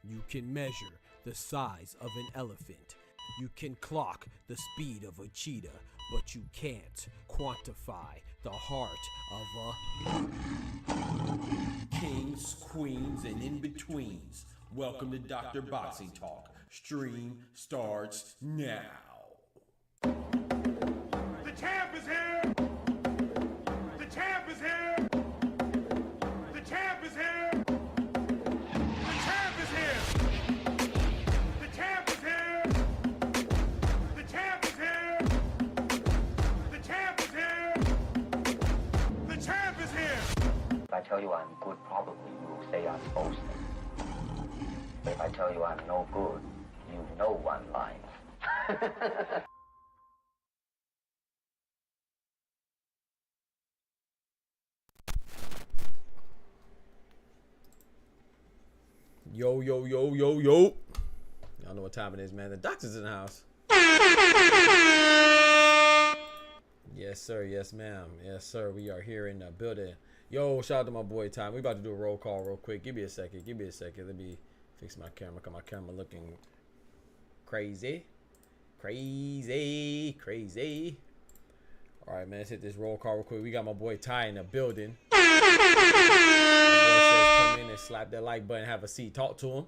You can measure the size of an elephant. You can clock the speed of a cheetah, but you can't quantify the heart of a kings, queens, and in-betweens. Welcome to Dr. Boxing Talk. Stream starts now. The champ is here! The champ is here! The champ is here! The champ is here! The champ is here! The champ is here! The champ is here! The champ is here! If I tell you I'm good, probably you will say I'm boasting. If I tell you I'm no good, you know one line. Yo, yo, yo, yo, yo. Y'all know what time it is, man. The doctor's in the house. Yes, sir. Yes, ma'am. Yes, sir. We are here in the building. Yo, shout out to my boy Ty. We about to do a roll call real quick. Give me a second. Give me a second. Let me fix my camera. Cause my camera looking crazy. Crazy. Crazy. All right, man. Let's hit this roll call real quick. We got my boy Ty in the building. Come in and slap that like button, have a seat, talk to him.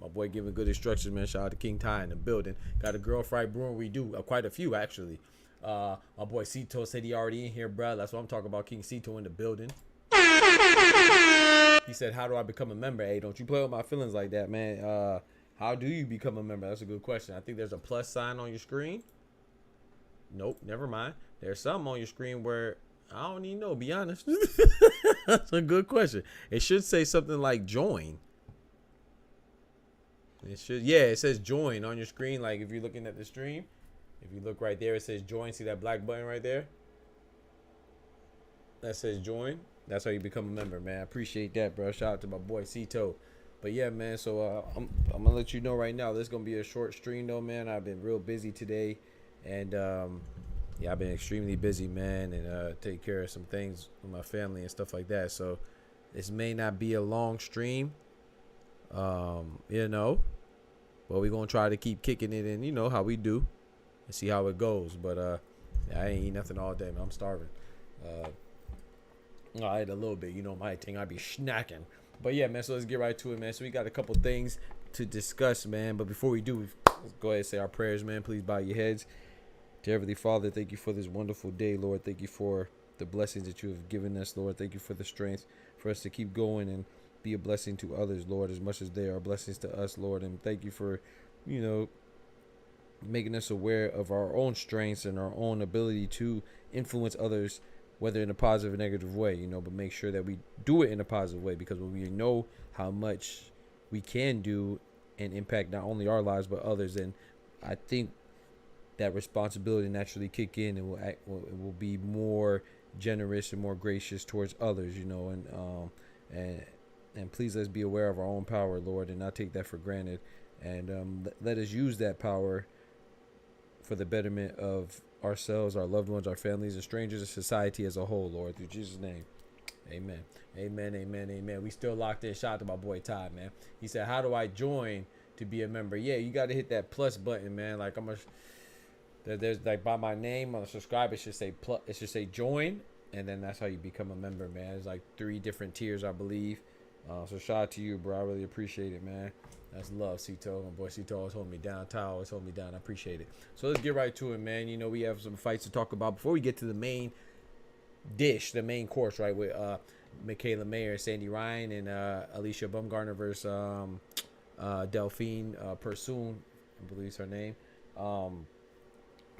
My boy giving good instructions, man. Shout out to King Ty in the building. Got a girl fried brewing. We do quite a few actually. My boy Cito said he already in here, bro. That's what I'm talking about. King Cito in the building. He said, how do I become a member? Hey, don't you play with my feelings like that, man. How do you become a member? That's a good question. I think there's a plus sign on your screen. Nope, never mind. There's something on your screen where I don't even know, be honest. That's a good question. It should say something like join. It should, yeah, it says join on your screen. Like if you're looking at the stream, if you look right there, it says join. See that black button right there? That says join. That's how you become a member, man. I appreciate that, bro. Shout out to my boy Cito. But yeah, man, so I'm gonna let you know right now, this is gonna be a short stream though, man. I've been real busy today, and yeah, I've been extremely busy, man, and take care of some things with my family and stuff like that. So this may not be a long stream, you know, but we're gonna try to keep kicking it in, you know how we do, and see how it goes. But I ain't eat nothing all day, man. I'm starving. I ate a little bit, you know my thing. I be snacking. But yeah, man, so let's get right to it, man. So we got a couple things to discuss, man. But before we do, let's go ahead and say our prayers, man. Please bow your heads. Dear Heavenly Father, thank you for this wonderful day, Lord. Thank you for the blessings that you have given us, Lord. Thank you for the strength for us to keep going and be a blessing to others, Lord, as much as they are blessings to us, Lord. And thank you for, you know, making us aware of our own strengths and our own ability to influence others whether in a positive or negative way, you know, but make sure that we do it in a positive way, because when we know how much we can do and impact not only our lives but others, and I think that responsibility naturally kick in, and will be more generous and more gracious towards others, you know, and please let's be aware of our own power, Lord, and not take that for granted, and let us use that power for the betterment of ourselves, our loved ones, our families, and strangers, and society as a whole, Lord, through Jesus' name. Amen. Amen. Amen. Amen. We still locked in. Shout out to my boy Todd, man. He said, how do I join to be a member? Yeah, you got to hit that plus button, man. Like there's like by my name on the subscribe, it should say plus, it should say join, and then that's how you become a member, man. There's like 3 different tiers, I believe. So shout out to you, bro. I really appreciate it, man. That's love, Cito. My boy Cito always holding me down. Ty always holding me down. I appreciate it. So let's get right to it, man. You know, we have some fights to talk about before we get to the main dish, the main course, right? With MIKAELA, MAYER, Sandy Ryan, and ALYCIA BAUMGARDNER versus Delphine Persoon, I believe is her name. I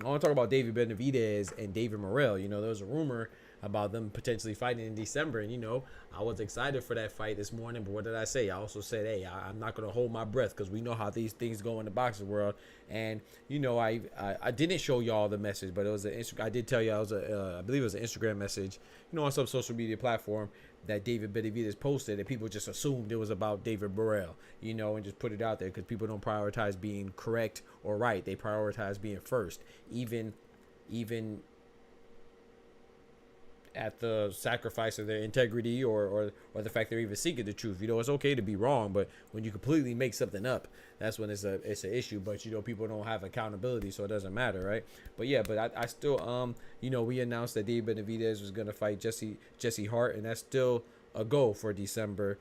want to talk about David Benavidez and David Morrell. You know, there was a rumor about them potentially fighting in December, and you know, I was excited for that fight this morning, but what did I say? I also said, hey, I'm not going to hold my breath, because we know how these things go in the boxing world. And you know, I didn't show y'all the message, but it was I did tell you, I believe it was an Instagram message, you know, on some social media platform that David Benavidez posted, and people just assumed it was about David Morrell, you know, and just put it out there, because people don't prioritize being correct or right. They prioritize being first, even at the sacrifice of their integrity or the fact they're even seeking the truth. You know, it's okay to be wrong, but when you completely make something up, that's when it's an issue. But you know, people don't have accountability, so it doesn't matter, right? But yeah, but I still you know, we announced that David Benavidez was gonna fight Jesse Hart, and that's still a goal for December.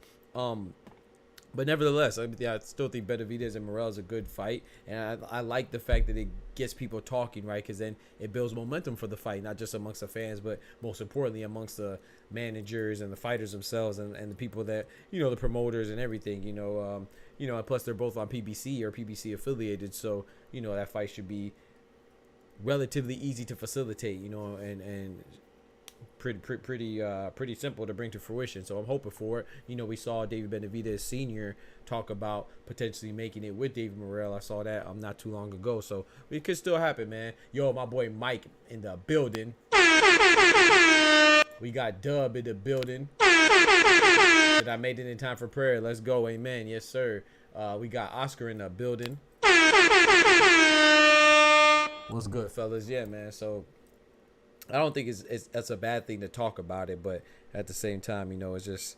But nevertheless, I still think Benavidez and Morrell is a good fight, and I like the fact that it gets people talking, right? Because then it builds momentum for the fight, not just amongst the fans, but most importantly amongst the managers and the fighters themselves, and the people that, you know, the promoters and everything, you know, and plus they're both on PBC or PBC affiliated, so you know that fight should be relatively easy to facilitate, you know, and pretty simple to bring to fruition. So I'm hoping for it. You know, we saw David Benavidez Sr. talk about potentially making it with David Morrell. I saw that not too long ago, so it could still happen, man. Yo, my boy Mike in the building. We got Dub in the building. Said I made it in time for prayer. Let's go, amen. Yes, sir. We got Oscar in the building. What's good, fellas? Yeah, man. So I don't think that's a bad thing to talk about it, but at the same time, you know, it's just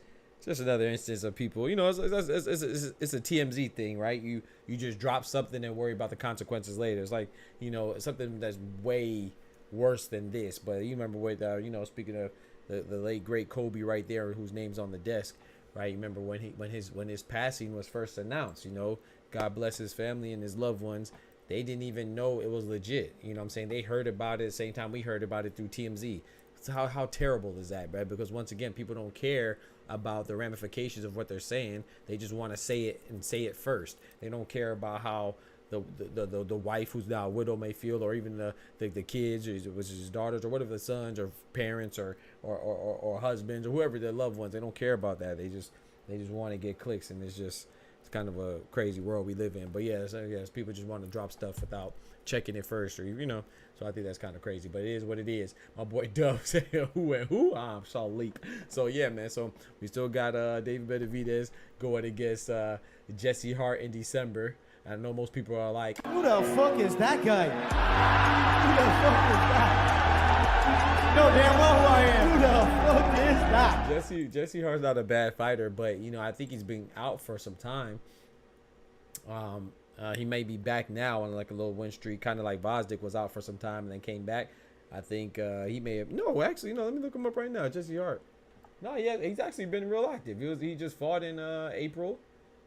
another instance of people, you know, it's a TMZ thing, right? You just drop something and worry about the consequences later. It's like, you know, something that's way worse than this. But you remember with, you know, speaking of the late great Kobe right there, whose name's on the desk, right? You remember when his passing was first announced, you know, God bless his family and his loved ones. They didn't even know it was legit. You know what I'm saying? They heard about it at the same time we heard about it through TMZ. So how terrible is that, right? Because once again, people don't care about the ramifications of what they're saying. They just want to say it and say it first. They don't care about how the wife who's now a widow may feel, or even the kids, or which is his daughters, or whatever, the sons or parents or husbands or whoever, their loved ones. They don't care about that. They just want to get clicks, and it's kind of a crazy world we live in. But yes, people just want to drop stuff without checking it first, or you know. So I think that's kind of crazy, but it is what it is. My boy Dub said, "Who and who?" I'm so leap. So yeah, man. So we still got David Benavidez going against Jesse Hart in December. I know most people are like, "Who the fuck is that guy? Who the fuck is that? You know damn well who I am. Who the fuck is that?" Jesse Hart's not a bad fighter, but you know, I think he's been out for some time. He may be back now on like a little win streak, kind of like Vosdick was out for some time and then came back. I think he may have. No, actually, no. Let me look him up right now. Jesse Hart. No, yeah, he's actually been real active. He just fought in April.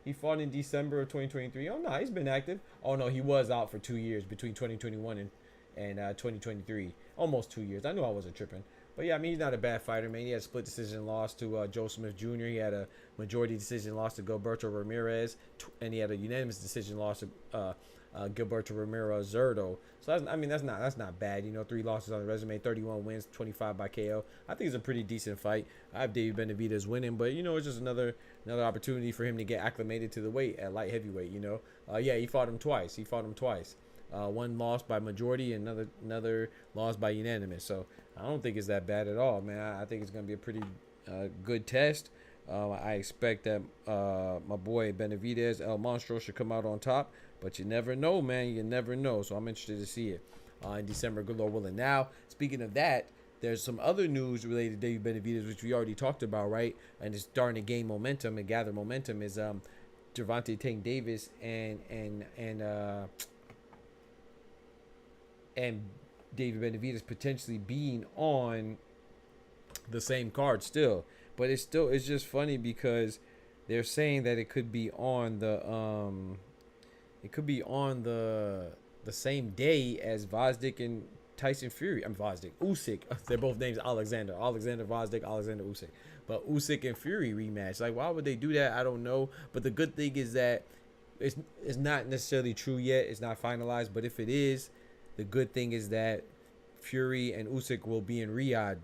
He fought in December of 2023. Oh no, he's been active. Oh no, he was out for 2 years between 2021 and 2023. Almost 2 years. I knew I wasn't tripping. But yeah, I mean, he's not a bad fighter, man. He had a split decision loss to Joe Smith Jr. He had a majority decision loss to Gilberto Ramirez, and he had a unanimous decision loss to Gilberto Romero Zurdo. So that's not bad. 3 losses on the resume, 31 wins, 25 by KO. I think it's a pretty decent fight. I have David Benavidez winning, but it's just another opportunity for him to get acclimated to the weight at light heavyweight. Yeah, he fought him twice. One loss by majority, and another loss by unanimous. So I don't think it's that bad at all, man. I think it's gonna be a pretty good test. I expect that my boy Benavidez, El Monstro, should come out on top, but you never know, man. You never know. So I'm interested to see it in December, good Lord willing. Now, speaking of that, there's some other news related to David Benavidez, which we already talked about, right? And it's starting to gain momentum and gather momentum. Is Gervonta Tank Davis and David Benavidez potentially being on the same card still. But it's just funny because they're saying that it could be on the same day as Vosdick and Tyson Fury. Usyk. They're both names Alexander Vosdick, Alexander Usyk. But Usyk and Fury rematch. Like, why would they do that? I don't know. But the good thing is that it's not necessarily true yet. It's not finalized. But if it is, the good thing is that Fury and Usyk will be in Riyadh.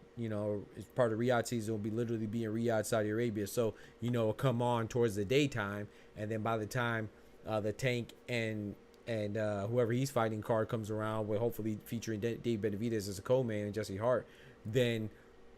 It's part of Riyadh season. Will be literally be in Riyadh, Saudi Arabia. So it'll come on towards the daytime, and then by the time the Tank and whoever he's fighting card comes around, with hopefully featuring Dave Benavidez as a co-main and Jesse Hart, then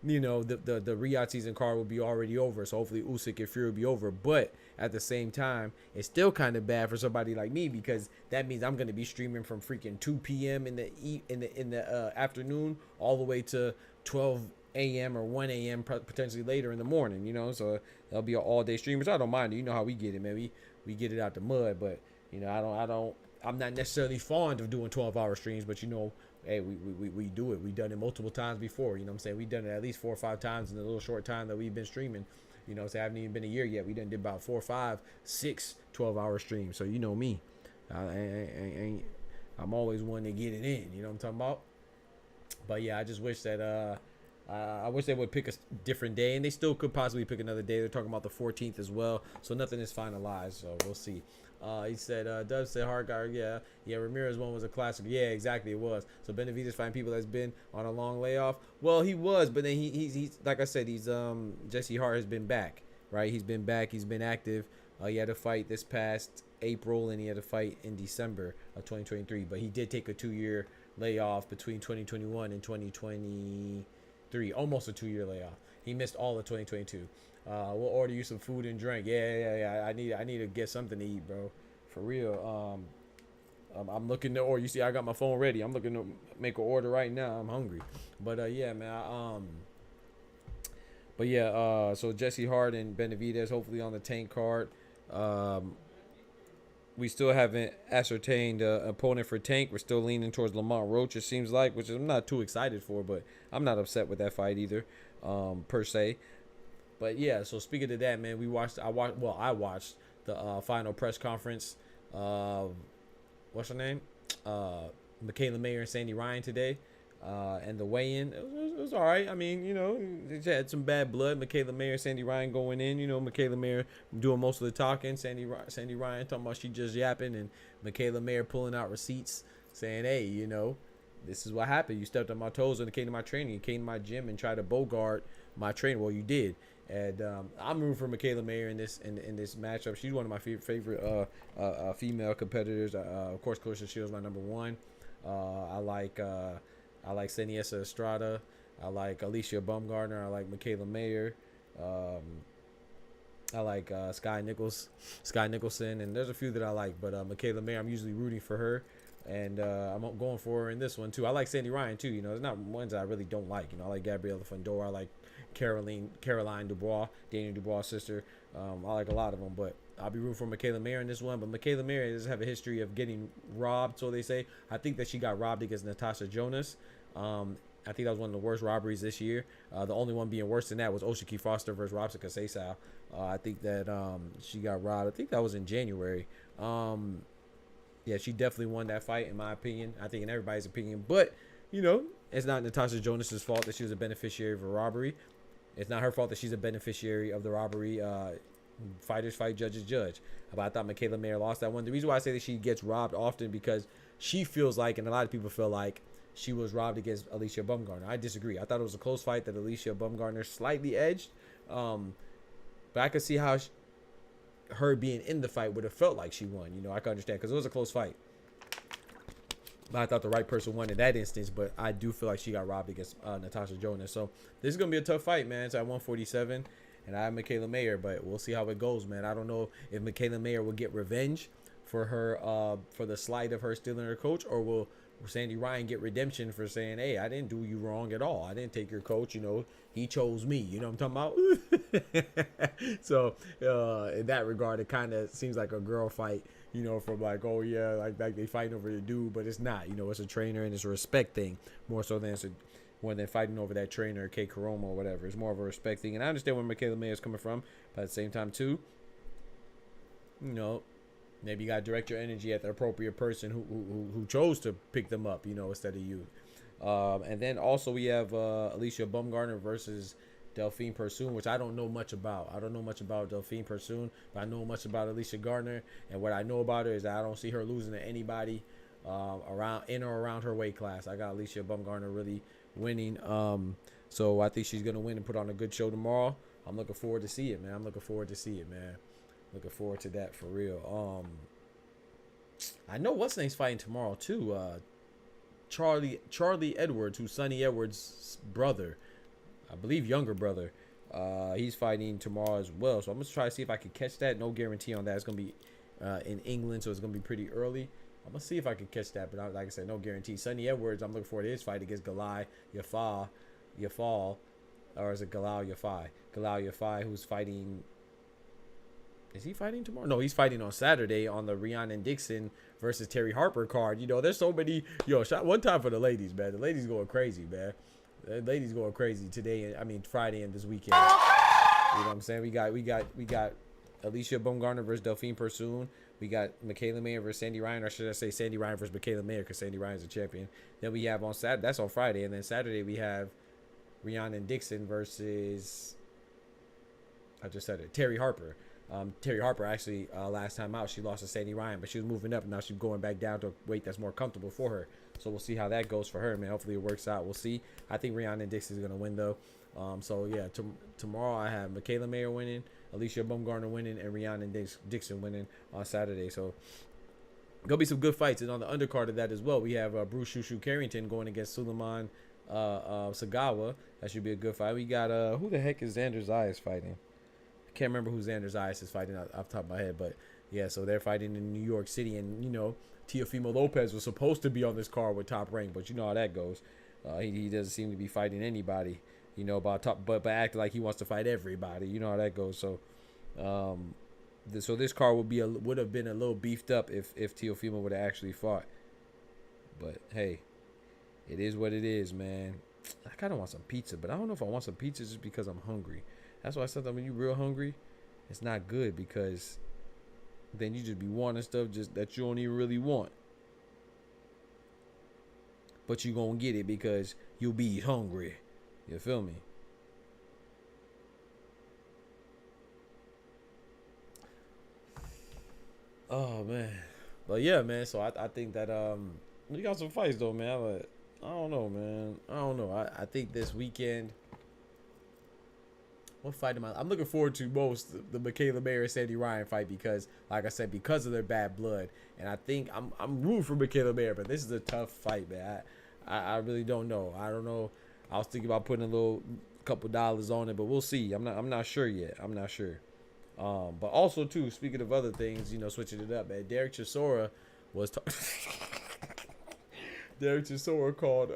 the Riyadh season card will be already over. So hopefully Usyk and Fury will be over. But at the same time, it's still kind of bad for somebody like me, because that means I'm going to be streaming from freaking 2 p.m. in the afternoon all the way to 12 a.m. or 1 a.m. potentially later in the morning. So that'll be an all-day stream, which I don't mind. You know how we get it, man. We get it out the mud, but I'm not necessarily fond of doing 12-hour streams, but hey, we do it. We've done it multiple times before. You know what I'm saying? We've done it at least 4 or 5 times in the little short time that we've been streaming. So I haven't even been a year yet. We done did about 4, 5, 6 12-hour streams. So you know me. I'm always one to get it in. You know what I'm talking about? But yeah, I just wish that I wish they would pick a different day, and they still could possibly pick another day. They're talking about the 14th as well. So nothing is finalized. So we'll see. He said, Dove said, hard guy, yeah, Ramirez one was a classic. Yeah, exactly, it was. So Benavidez fighting people that's been on a long layoff. Well, he was, but then he's like I said, he's Jesse Hart has been back, right? He's been back. He's been active. He had a fight this past April, and he had a fight in December of 2023. But he did take a 2-year layoff between 2021 and 2023, almost a 2-year layoff. He missed all of 2022. We'll order you some food and drink. Yeah. I need to get something to eat, bro. For real. I'm looking to order. You see, I got my phone ready. I'm looking to make an order right now. I'm hungry. But yeah, man. So Jesse Hart and Benavidez hopefully on the Tank card. We still haven't ascertained an opponent for Tank. We're still leaning towards Lamont Roach, it seems like, which I'm not too excited for, but I'm not upset with that fight either, per se. But yeah, so speaking of that, man, I watched the final press conference of what's her name, MIKAELA Mayer and Sandy Ryan today, and the weigh-in. It was all right. I mean, they had some bad blood. MIKAELA Mayer, Sandy Ryan going in. MIKAELA Mayer doing most of the talking. Sandy Ryan talking about she just yapping, and MIKAELA Mayer pulling out receipts, saying, "Hey, this is what happened. You stepped on my toes when it came to my training. You came to my gym and tried to bogart my training. Well, you did." And I'm rooting for MIKAELA Mayer in this matchup. She's one of my favorite female competitors. Of course, Clarissa Shields my number one. I like Seniesa Estrada. I like ALYCIA Baumgardner. I like MIKAELA Mayer. I like Sky Nicholson, and there's a few that I like. But MIKAELA Mayer, I'm usually rooting for her, and I'm going for her in this one too. I like Sandy Ryan too. There's not ones I really don't like. I like Gabriela Fundora. I like Caroline Dubois, Daniel Dubois' sister. I like a lot of them, but I'll be rooting for MIKAELA Mayer in this one. But MIKAELA Mayer does have a history of getting robbed, so they say. I think that she got robbed against Natasha Jonas. I think that was one of the worst robberies this year. The only one being worse than that was Oshiki Foster versus Robson Kasesau. I think that she got robbed. I think that was in January. Yeah, she definitely won that fight, in my opinion. I think in everybody's opinion. But, it's not Natasha Jonas's fault that she was a beneficiary of a robbery. It's not her fault that she's a beneficiary of the robbery. Fighters fight, judges judge. But I thought MIKAELA Mayer lost that one. The reason why I say that she gets robbed often because she feels like, and a lot of people feel like, she was robbed against ALYCIA BAUMGARDNER. I disagree. I thought it was a close fight that ALYCIA BAUMGARDNER slightly edged. But I could see how her being in the fight would have felt like she won. You know, I can understand because it was a close fight. But I thought the right person won in that instance. But I do feel like she got robbed against Natasha Jonas. So this is going to be a tough fight, man. It's at 147. And I have MIKAELA Mayer. But we'll see how it goes, man. I don't know if MIKAELA Mayer will get revenge for her, for the slight of her stealing her coach. Or will Sandy Ryan get redemption for saying, hey, I didn't do you wrong at all. I didn't take your coach. You know, he chose me. You know what I'm talking about? So in that regard, it kind of seems like a girl fight, you know, from like, oh, yeah, like they fighting over the dude. But it's not. You know, it's a trainer and it's a respect thing more so than when they're fighting over that trainer, Kate Karoma or whatever. It's more of a respect thing. And I understand where MIKAELA Mayer is coming from. But at the same time, too, you know, maybe you got to direct your energy at the appropriate person who chose to pick them up, you know, instead of you. And then also we have ALYCIA BAUMGARDNER versus Delphine Persoon, which I don't know much about. I don't know much about Delphine Persoon, but I know much about ALYCIA Gardner. And what I know about her is that I don't see her losing to anybody in or around her weight class. I got ALYCIA BAUMGARDNER really winning. So I think she's going to win and put on a good show tomorrow. I'm looking forward to see it, man. Looking forward to that for real. I know what's name's fighting tomorrow too. Charlie Edwards, who's Sonny Edwards' brother, I believe younger brother. He's fighting tomorrow as well. So I'm gonna try to see if I can catch that. No guarantee on that. It's gonna be in England, so it's gonna be pretty early. I'm gonna see if I can catch that, but like I said, no guarantee. Sonny Edwards, I'm looking forward to his fight against Galal Yafai, or is it Galal Yafai? Galal Yafai, who's fighting. Is he fighting tomorrow? No, he's fighting on Saturday on the Rhiannon Dixon versus Terry Harper card. You know, there's so many. Yo, shot one time for the ladies, man. The ladies going crazy, man. The ladies going crazy today. I mean, Friday and this weekend. You know what I'm saying? We got ALYCIA BAUMGARDNER versus Delphine Persoon. We got MIKAELA Mayer versus Sandy Ryan, or should I say Sandy Ryan versus MIKAELA Mayer, because Sandy Ryan's a champion. Then we have on Saturday. That's on Friday, and then Saturday we have Rhiannon Dixon versus. I just said it. Terry Harper. Terry Harper actually last time out she lost to Sandy Ryan, but she was moving up and now she's going back down to a weight that's more comfortable for her. So we'll see how that goes for her, man. Hopefully it works out. We'll see. I think Rhiannon Dixon is gonna win though. So yeah, tomorrow I have MIKAELA Mayer winning, ALYCIA BAUMGARDNER winning, and Rhiannon Dixon winning on Saturday. So gonna be some good fights. And on the undercard of that as well, we have Bruce Shushu Carrington going against Suleiman Sagawa. That should be a good fight. We got who the heck is Xander Zayas fighting? Can't remember who Xander Zayas is fighting off the top of my head, but yeah, so they're fighting in New York City, and you know, Teofimo Lopez was supposed to be on this card with Top Rank, but you know how that goes. He doesn't seem to be fighting anybody, you know, but acting like he wants to fight everybody. You know how that goes. So, so this card would have been a little beefed up if Teofimo would have actually fought. But hey, it is what it is, man. I kind of want some pizza, but I don't know if I want some pizza just because I'm hungry. That's why I said that when you're real hungry, it's not good, because then you just be wanting stuff just that you don't even really want. But you gonna get it because you'll be hungry. You feel me? Oh man. But yeah, man. So I think that we got some fights though, man. But I don't know, man. I don't know. I think this weekend. What fight am I? I'm looking forward to most the MIKAELA Mayer and Sandy Ryan fight because, like I said, because of their bad blood. And I think I'm rooting for MIKAELA Mayer, but this is a tough fight, man. I really don't know. I don't know. I was thinking about putting a couple dollars on it, but we'll see. I'm not sure yet. I'm not sure. But also too, speaking of other things, you know, switching it up, man. Derek Chisora was Derek Chisora called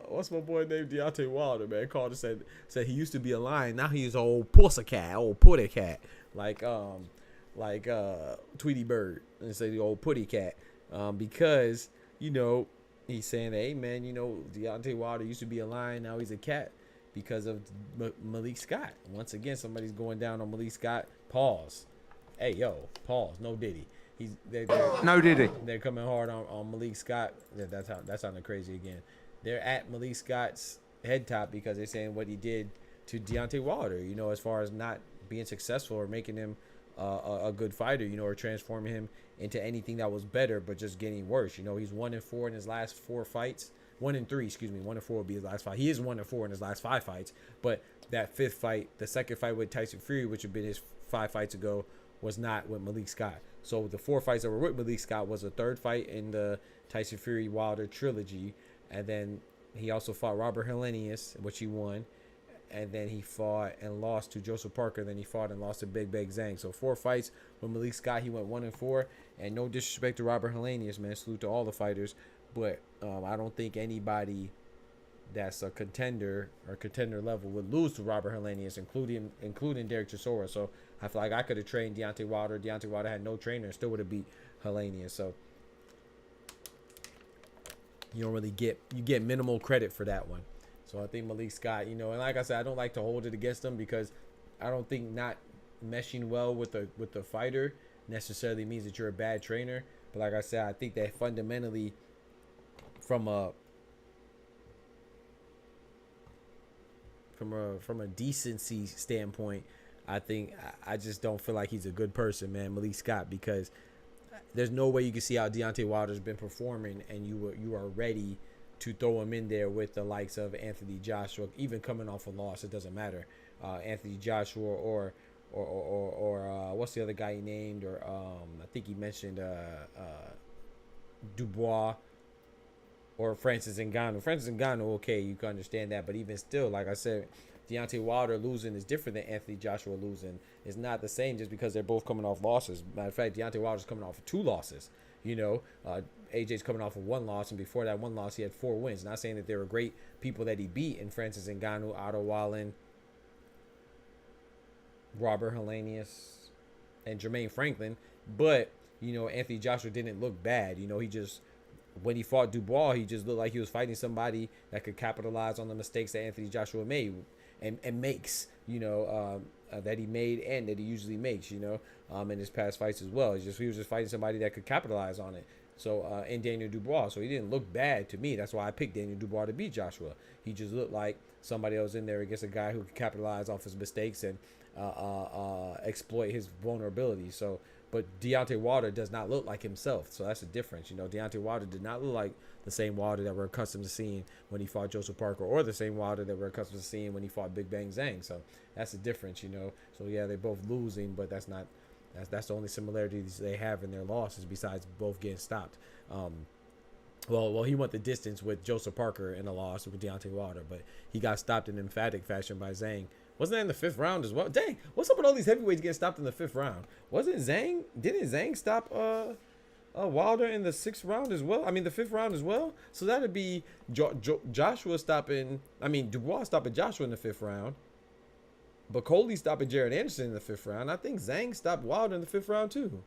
what's my boy named Deontay Wilder, man, called and said he used to be a lion, now he's an old pussycat, old putty cat, like Tweety Bird, and say the old putty cat, because you know he's saying, hey man, you know Deontay Wilder used to be a lion, now he's a cat because of Malik Scott. Once again, somebody's going down on Malik Scott. Pause. Hey yo, pause. No Diddy. No Diddy. They're coming hard on Malik Scott. Yeah, that sounded crazy again. They're at Malik Scott's head top because they're saying what he did to Deontay Wilder. You know, as far as not being successful or making him a good fighter, you know, or transforming him into anything that was better, but just getting worse. You know, he's 1-4 in his last 4 fights. 1-3, excuse me. 1-4 would be his last fight. He is 1-4 in his last 5 fights, but that 5th fight, the second fight with Tyson Fury, which had been his 5 fights ago, was not with Malik Scott. So the 4 fights that were with Malik Scott was a 3rd fight in the Tyson Fury Wilder trilogy, and then he also fought Robert Helenius, which he won. And then he fought and lost to Joseph Parker. Then he fought and lost to Big Zhang. So 4 fights with Malik Scott. He went 1-4. And no disrespect to Robert Helenius, man. Salute to all the fighters. But I don't think anybody that's a contender or contender level would lose to Robert Helenius, including Derek Chisora. So I feel like I could have trained Deontay Wilder. Deontay Wilder had no trainer and still would have beat Helenius. So you don't really get minimal credit for that one. So I think Malik Scott, you know, and like I said, I don't like to hold it against him because I don't think not meshing well with the fighter necessarily means that you're a bad trainer. But like I said, I think that fundamentally from a decency standpoint, I just don't feel like he's a good person, man, Malik Scott, because there's no way you can see how Deontay Wilder's been performing and you are ready to throw him in there with the likes of Anthony Joshua, even coming off a loss. It doesn't matter. Anthony Joshua or what's the other guy he named? Or I think he mentioned Dubois or Francis Ngannou. Francis Ngannou, okay, you can understand that, but even still, like I said, Deontay Wilder losing is different than Anthony Joshua losing. It's not the same just because they're both coming off losses. Matter of fact, Deontay Wilder's coming off of 2 losses. You know, AJ's coming off of 1 loss, and before that 1 loss, he had 4 wins. Not saying that there were great people that he beat in Francis Ngannou, Otto Wallin, Robert Helenius, and Jermaine Franklin. But, you know, Anthony Joshua didn't look bad. You know, he just, when he fought Dubois, he just looked like he was fighting somebody that could capitalize on the mistakes that Anthony Joshua made and makes, you know, that he made and that he usually makes, you know, in his past fights as well. He was just fighting somebody that could capitalize on it. So, in Daniel Dubois. So he didn't look bad to me. That's why I picked Daniel Dubois to beat Joshua. He just looked like somebody else in there against a guy who could capitalize off his mistakes and exploit his vulnerability. So, but Deontay Wilder does not look like himself. So that's the difference. You know, Deontay Wilder did not look like the same Wilder that we're accustomed to seeing when he fought Joseph Parker, or the same Wilder that we're accustomed to seeing when he fought Big Zhang. So that's the difference, you know. So yeah, they're both losing, but that's the only similarities they have in their losses besides both getting stopped. Well, he went the distance with Joseph Parker in a loss with Deontay Wilder, but he got stopped in emphatic fashion by Zhang. Wasn't that in the 5th round as well? Dang, what's up with all these heavyweights getting stopped in the 5th round? Didn't Zhang stop Wilder in the 6th round as well? I mean, the 5th round as well? So that'd be Joshua stopping, Dubois stopping Joshua in the 5th round. But Coley stopping Jared Anderson in the 5th round. I think Zhang stopped Wilder in the 5th round too.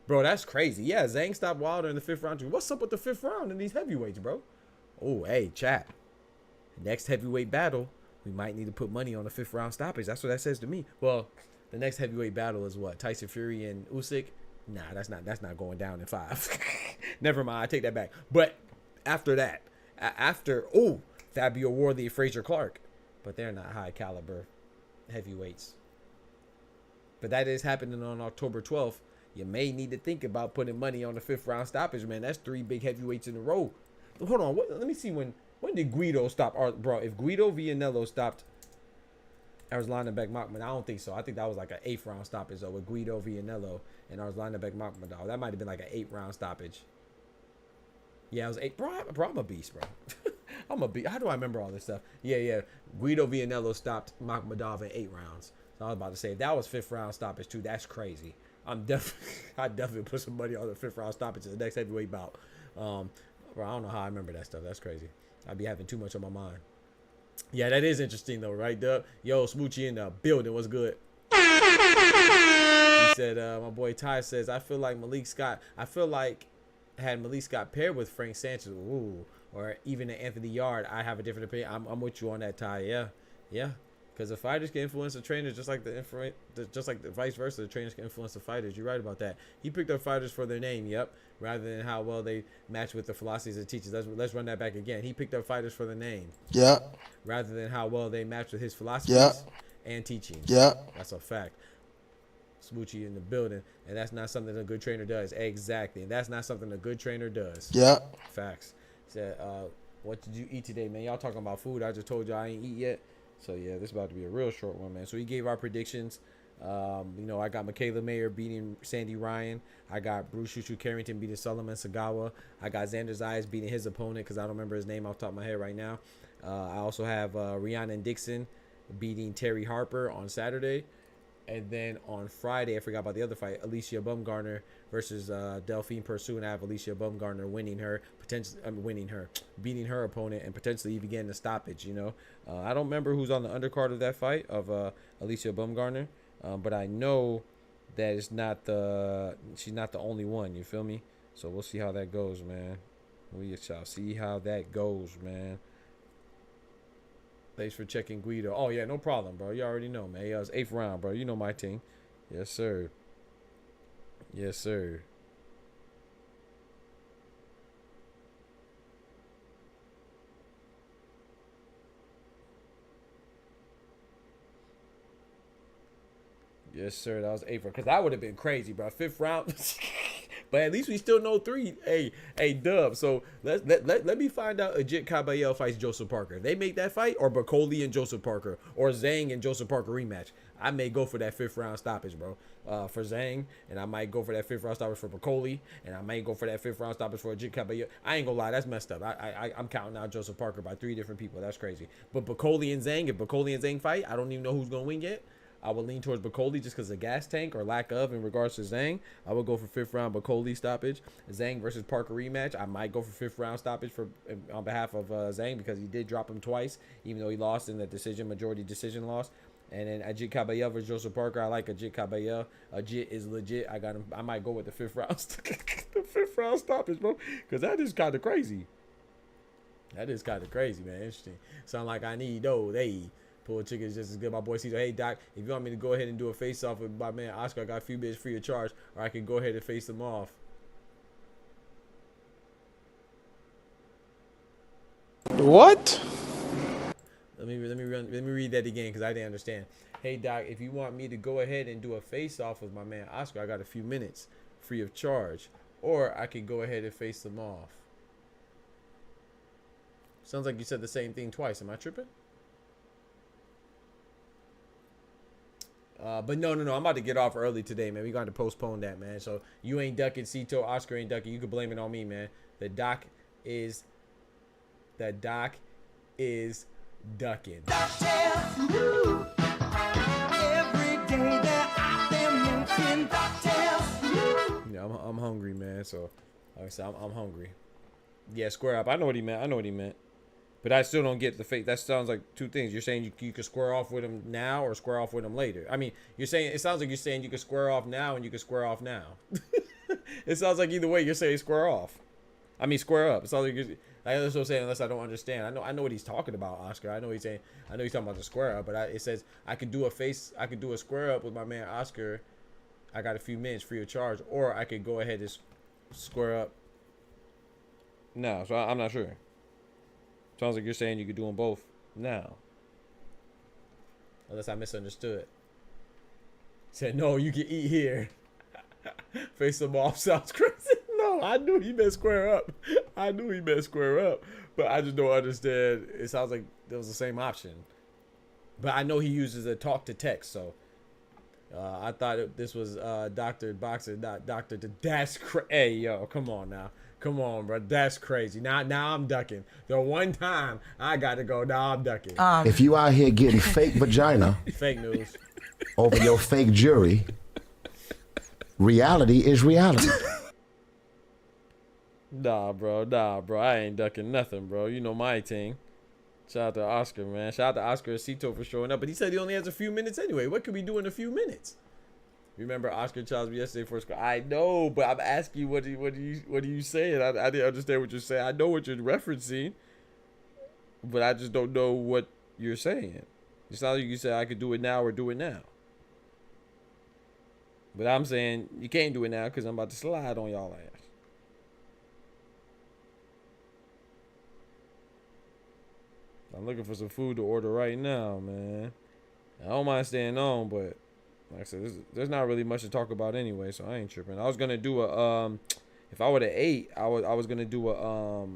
Bro, that's crazy. Yeah, Zhang stopped Wilder in the 5th round too. What's up with the 5th round in these heavyweights, bro? Oh, hey, chat. Next heavyweight battle, we might need to put money on the 5th round stoppage. That's what that says to me. Well, the next heavyweight battle is what? Tyson Fury and Usyk? Nah, that's not going down in 5. Never mind, I take that back. But after that, Fabio Worthy, Fraser Clark, but they're not high caliber heavyweights. But that is happening on October 12th. You may need to think about putting money on the 5th round stoppage, man. That's 3 big heavyweights in a row. Hold on, let me see when did Guido stop? Bro, if Guido Vianello stopped Arslan Bekmambetov, I don't think so. I think that was like an 8th round stoppage though, with Guido Vianello and Arslan Bekmambetov. That might have been like an 8th round stoppage. Yeah, it was 8. Bro, I'm a beast, bro. I'm a beast. How do I remember all this stuff? Yeah. Guido Vianello stopped Makhmudov in 8 rounds. So I was about to say, if that was 5th round stoppage too, that's crazy. I definitely put some money on the 5th round stoppage in the next heavyweight bout. Bro, I don't know how I remember that stuff. That's crazy. I'd be having too much on my mind. Yeah, that is interesting though, right, Dub? Yo, Smoochie in the building. What's good? He said, my boy Ty says, I feel like had Malik Scott paired with Frank Sanchez, or even Anthony Yard, I have a different opinion. I'm with you on that, Ty. Yeah. Because the fighters can influence the trainers, just like the vice versa. The trainers can influence the fighters. You're right about that. He picked up fighters for their name, rather than how well they match with the philosophies and teachings. Let's run that back again. He picked up fighters for the name, rather than how well they match with his philosophies and teaching. Yeah. That's a fact. Smoochie in the building, and that's not something a good trainer does. Exactly, and that's not something a good trainer does. Yeah. Facts. Said, what did you eat today, man? Y'all talking about food. I just told you I ain't eat yet. So, yeah, this is about to be a real short one, man. So, he gave our predictions. You know, I got MIKAELA MAYER beating Sandy Ryan. I got Bruce Shushu Carrington beating Solomon Sagawa. I got Xander Zayas beating his opponent because I don't remember his name off the top of my head right now. I also have Rhiannon Dixon beating Terry Harper on Saturday. And then on Friday, I forgot about the other fight, ALYCIA BAUMGARDNER versus Delphine Pursu, and I have ALYCIA BAUMGARDNER beating her opponent, and potentially even getting a stoppage. You know, I don't remember who's on the undercard of that fight of ALYCIA BAUMGARDNER, but I know that she's not the only one. You feel me? So we'll see how that goes, man. We shall see how that goes, man. Thanks for checking Guido. Oh, yeah, no problem, bro. You already know, man. Yeah, it was 8th round, bro. You know my team. Yes, sir. Yes, sir. Yes, sir. That was 8th round. Because that would have been crazy, bro. 5th round. But at least we still know 3. Hey, Dub. So let me find out Ajit Kabayel fights Joseph Parker. If they make that fight, or Bakoli and Joseph Parker, or Zhang and Joseph Parker rematch, I may go for that 5th round stoppage, bro. For Zhang, and I might go for that 5th round stoppage for Bakoli, and I might go for that 5th round stoppage for Ajit Kabayel. I ain't gonna lie, that's messed up. I'm counting out Joseph Parker by 3 different people. That's crazy. But Bakoli and Zhang, if Bakoli and Zhang fight, I don't even know who's gonna win yet. I would lean towards Bakoli just because of gas tank or lack of in regards to Zhang. I would go for 5th round Bakoli stoppage. Zhang versus Parker rematch. I might go for 5th round stoppage on behalf of Zhang because he did drop him twice, even though he lost in the majority decision loss. And then Ajit Kabayel versus Joseph Parker. I like Ajit Kabayel. Ajit is legit. I got him. I might go with the 5th round, the 5th round stoppage, bro, because that is kind of crazy. That is kind of crazy, man. Interesting. Sound like I need those. Hey. Pull chickens just as good. My boy Cito. Hey, Doc, if you want me to go ahead and do a face-off with my man Oscar, I got a few bits free of charge, or I can go ahead and face them off. What? Let me read that again because I didn't understand. Hey, Doc, if you want me to go ahead and do a face-off with my man Oscar, I got a few minutes free of charge, or I can go ahead and face them off. Sounds like you said the same thing twice. Am I tripping? But no. I'm about to get off early today, man. We're going to postpone that, man. So you ain't ducking, Cito. Oscar ain't ducking. You can blame it on me, man. The doc is ducking. Yeah, I'm hungry, man. So like I said, I'm hungry. Yeah, square up. I know what he meant. But I still don't get the fake. That sounds like 2 things. You're saying you could square off with him now or square off with him later. I mean, it sounds like you're saying you could square off now and you could square off now. It sounds like either way you're saying square off. I mean, square up. It sounds like that's what I'm saying, unless I don't understand. I know what he's talking about, Oscar. I know he's talking about the square up, but it says I could do a square up with my man Oscar. I got a few minutes free of charge, or I could go ahead and square up. No, so I'm not sure. Sounds like you're saying you could do them both now. Unless I misunderstood. Said, no, you can eat here. Face them off sounds crazy. No, I knew he meant square up. But I just don't understand. It sounds like there was the same option. But I know he uses a talk to text, so I thought this was Dr. Boxer, not Dr. That's crazy. Hey, yo, come on now. Come on, bro. That's crazy. Now I'm ducking. The one time I got to go, now I'm ducking. If you out here getting fake vagina Fake news. over your fake jury, reality is reality. Nah, bro. I ain't ducking nothing, bro. You know my team. Shout out to Oscar, man. Shout out to Oscar Cito for showing up. But he said he only has a few minutes anyway. What could we do in a few minutes? Remember Oscar challenged me yesterday for a score. I know, but I'm asking you, what are you saying? I didn't understand what you're saying. I know what you're referencing, but I just don't know what you're saying. It's not like you say I could do it now or do it now. But I'm saying you can't do it now because I'm about to slide on y'all ass. I'm looking for some food to order right now, man. I don't mind staying on, but like I said, there's not really much to talk about anyway, so I ain't tripping. I was gonna do a if I would have ate, I was gonna do a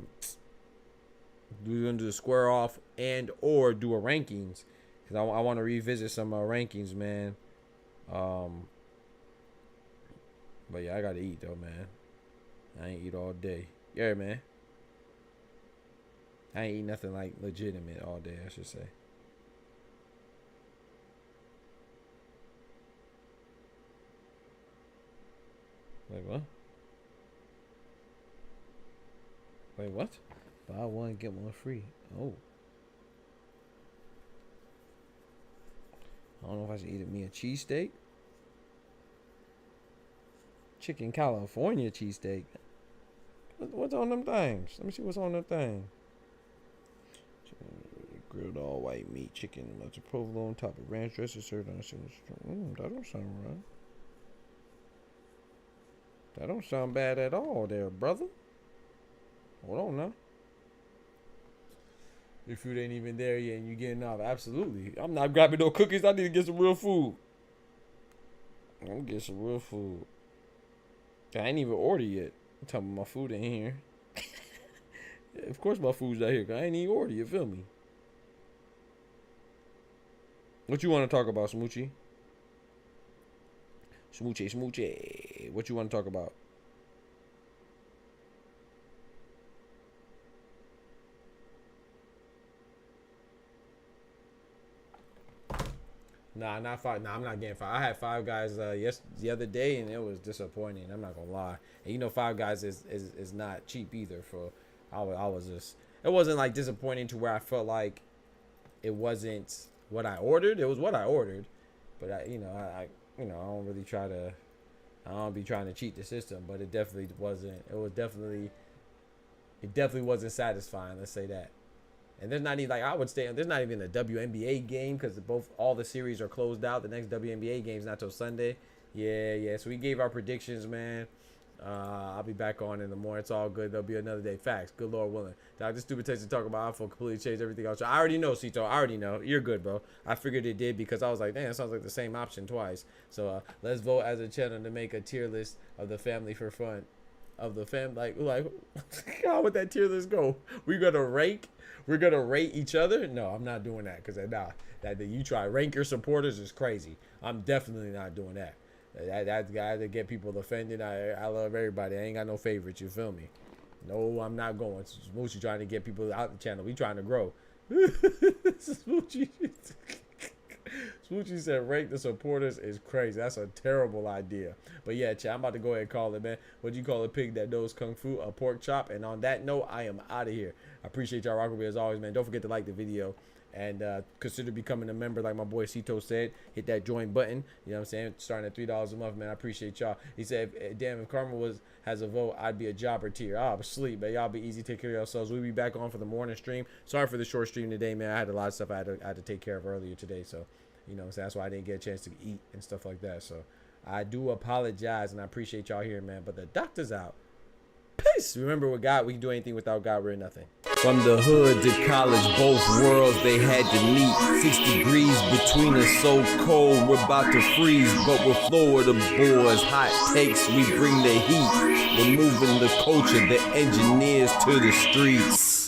we're gonna do the square off and or do a rankings, because I want to revisit some rankings, man. But yeah, I gotta eat though, man. I ain't eat all day. Yeah, man. I ain't eat nothing like legitimate all day, I should say. Wait, what? Wait, what? Buy one, get one free. Oh. I don't know if I should eat me a cheesesteak. Chicken California cheesesteak. What's on them things? Let me see what's on them things. Grilled all white meat chicken, lots of provolone, top of ranch dressing, served on a signature. That don't sound right. That don't sound bad at all there, brother. Hold on now. Your food ain't even there yet and you getting off. Absolutely. I'm not grabbing no cookies. I need to get some real food. I'm gonna get some real food. I ain't even ordered yet. I'm talking about my food ain't here. Yeah, of course my food's not here, cause I ain't even ordered, you feel me? What you want to talk about, Smoochie? Smoochie. What you want to talk about? Nah, not five. Nah, I'm not getting five. I had Five Guys the other day, and it was disappointing. I'm not gonna lie. And you know, Five Guys is not cheap either. I was just, it wasn't like disappointing to where I felt like it wasn't what I ordered. It was what I ordered, but I don't really try to. I don't be trying to cheat the system, but it definitely wasn't. It definitely wasn't satisfying. Let's say that. And there's not even, like, I would say, there's not even a WNBA game because all the series are closed out. The next WNBA game is not till Sunday. Yeah. So we gave our predictions, man. I'll be back on in the morning. It's all good. There'll be another day. Facts. Good Lord willing. Dr. Stupid takes to talk about iPhone completely changed everything else. I already know, Cito. I already know. You're good, bro. I figured it did because I was like, damn, it sounds like the same option twice. So let's vote as a channel to make a tier list of the family for fun. Of the family, like how would that tier list go? We're gonna rate each other. No, I'm not doing that because that you try rank your supporters is crazy. I'm definitely not doing that. That guy to get people offended. I love everybody. I ain't got no favorites. You feel me? No, I'm not going. Smoochie trying to get people out the channel. We trying to grow. Smoochie. Smoochie said rank the supporters is crazy. That's a terrible idea. But yeah, chat, I'm about to go ahead and call it, man. What do you call a pig that knows kung fu? A pork chop. And on that note, I am out of here. I appreciate y'all rocking with me as always, man. Don't forget to like the video and consider becoming a member, like my boy Cito said. Hit that join button. You know what I'm saying? Starting at $3 a month, man. I appreciate y'all. He said, damn, if Karma has a vote, I'd be a jobber tier. I'm asleep, man. Y'all be easy. Take care of yourselves. We'll be back on for the morning stream. Sorry for the short stream today, man. I had a lot of stuff I had to take care of earlier today, so you know, so that's why I didn't get a chance to eat and stuff like that. So I do apologize, and I appreciate y'all here, man. But the doctor's out. Peace. Remember, with God, we can do anything. Without God, we're nothing. From the hood to college, both worlds they had to meet. 6 degrees between us, so cold we're about to freeze. But we're Florida boys, hot takes, we bring the heat. We're moving the culture, the engineers to the streets.